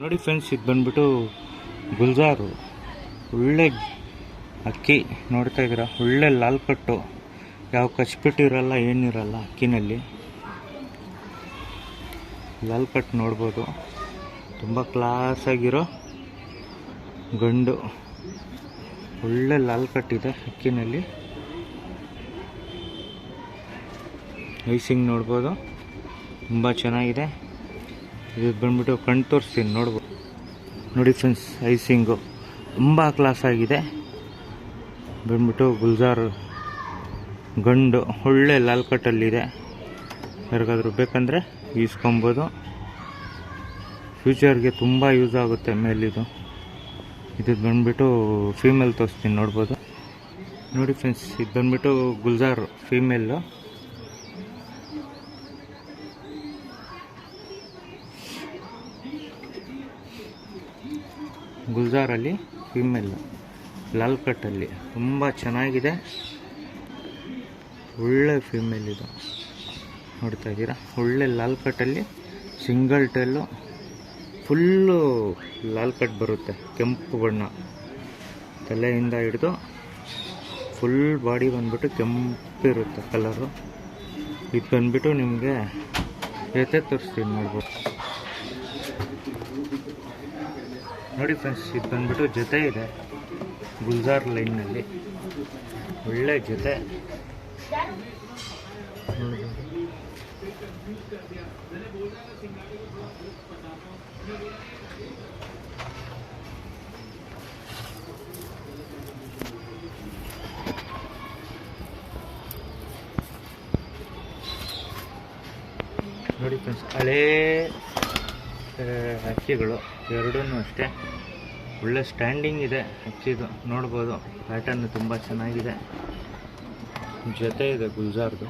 ನೋಡಿ ಫ್ರೆಂಡ್ಸ್, ಇದು ಬಂದ್ಬಿಟ್ಟು ಗುಲ್ಜಾರು. ಒಳ್ಳೆ ಅಕ್ಕಿ ನೋಡ್ತಾ ಇದ್ದೀರಾ, ಒಳ್ಳೆ ಲಾಲ್ ಕಟ್ಟು, ಯಾವ ಕಚ್ಬಿಟ್ಟಿರಲ್ಲ, ಏನಿರಲ್ಲ ಅಕ್ಕಿನಲ್ಲಿ. ಲಾಲ್ ಕಟ್ ನೋಡ್ಬೋದು, ತುಂಬ ಕ್ಲಾಸಾಗಿರೋ ಗಂಡು. ಒಳ್ಳೆ ಲಾಲ್ ಕಟ್ ಇದೆ ಅಕ್ಕಿನಲ್ಲಿ. ಐಸಿಂಗ್ ನೋಡ್ಬೋದು, ತುಂಬ ಚೆನ್ನಾಗಿದೆ. ಇದು ಬಂದ್ಬಿಟ್ಟು ಕಣ್ಣು ತೋರಿಸ್ತೀನಿ ನೋಡ್ಬೋದು. ನೋಡಿ ಫ್ರೆಂಡ್ಸ್, ಐಸಿಂಗು ತುಂಬ ಕ್ಲಾಸ್ ಆಗಿದೆ. ಬಂದ್ಬಿಟ್ಟು ಗುಲ್ಜಾರ್ ಗಂಡು, ಒಳ್ಳೆ ಲಾಲ್ ಕಟ್ಟಲ್ಲಿದೆ. ಯಾರಿಗಾದ್ರೂ ಬೇಕಂದರೆ ಈಸ್ಕೊಬೋದು. ಫ್ಯೂಚರ್ಗೆ ತುಂಬ ಯೂಸ್ ಆಗುತ್ತೆ ಮೇಲಿದು. ಇದು ಬಂದ್ಬಿಟ್ಟು ಫೀಮೇಲ್ ತೋರಿಸ್ತೀನಿ ನೋಡ್ಬೋದು. ನೋಡಿ ಫ್ರೆಂಡ್ಸ್, ಇದು ಬಂದ್ಬಿಟ್ಟು ಗುಲ್ಜಾರ್ ಫೀಮೇಲು. ಗುಲ್ಜಾರಲ್ಲಿ ಫೀಮೇಲ್ ಲಾಲ್ ಕಟ್ಟಲ್ಲಿ ತುಂಬ ಚೆನ್ನಾಗಿದೆ. ಒಳ್ಳೆ ಫೀಮೇಲ್ ಇದು, ನೋಡ್ತಾ ಇದ್ದೀರಾ. ಒಳ್ಳೆ ಲಾಲ್ ಕಟ್ಟಲ್ಲಿ ಸಿಂಗಲ್ ಟೈಲು, ಫುಲ್ಲು ಲಾಲ್ ಕಟ್ ಬರುತ್ತೆ, ಕೆಂಪು ಬಣ್ಣ. ತಲೆಯಿಂದ ಹಿಡಿದು ಫುಲ್ ಬಾಡಿ ಬಂದ್ಬಿಟ್ಟು ಕೆಂಪಿರುತ್ತೆ ಕಲರು. ಇದು ಬಂದ್ಬಿಟ್ಟು ನಿಮಗೆ ಜೊತೆ ತೋರಿಸ್ತೀನಿ ನೋಡ್ಬೋದು. ನೋಡಿ ಫ್ರೆಂಡ್ಸ್, ಇದು ಬಂದ್ಬಿಟ್ಟು ಜೊತೆ ಇದೆ ಗುಲ್ಜಾರ್ ಲೈನ್ನಲ್ಲಿ. ಒಳ್ಳೆ ಜೊತೆ ನೋಡಿ ಫ್ರೆಂಡ್ಸ್, ಹಳೇ ಅಕ್ಕಿಗಳು ಎರಡೂ ಅಷ್ಟೇ. ಒಳ್ಳೆ ಸ್ಟ್ಯಾಂಡಿಂಗ್ ಇದೆ ಅಕ್ಕಿದು, ನೋಡ್ಬೋದು. ಪ್ಯಾಟರ್ನ್ ತುಂಬ ಚೆನ್ನಾಗಿದೆ. ಜೊತೆ ಇದೆ ಗುಲ್ಜಾರ್ದು.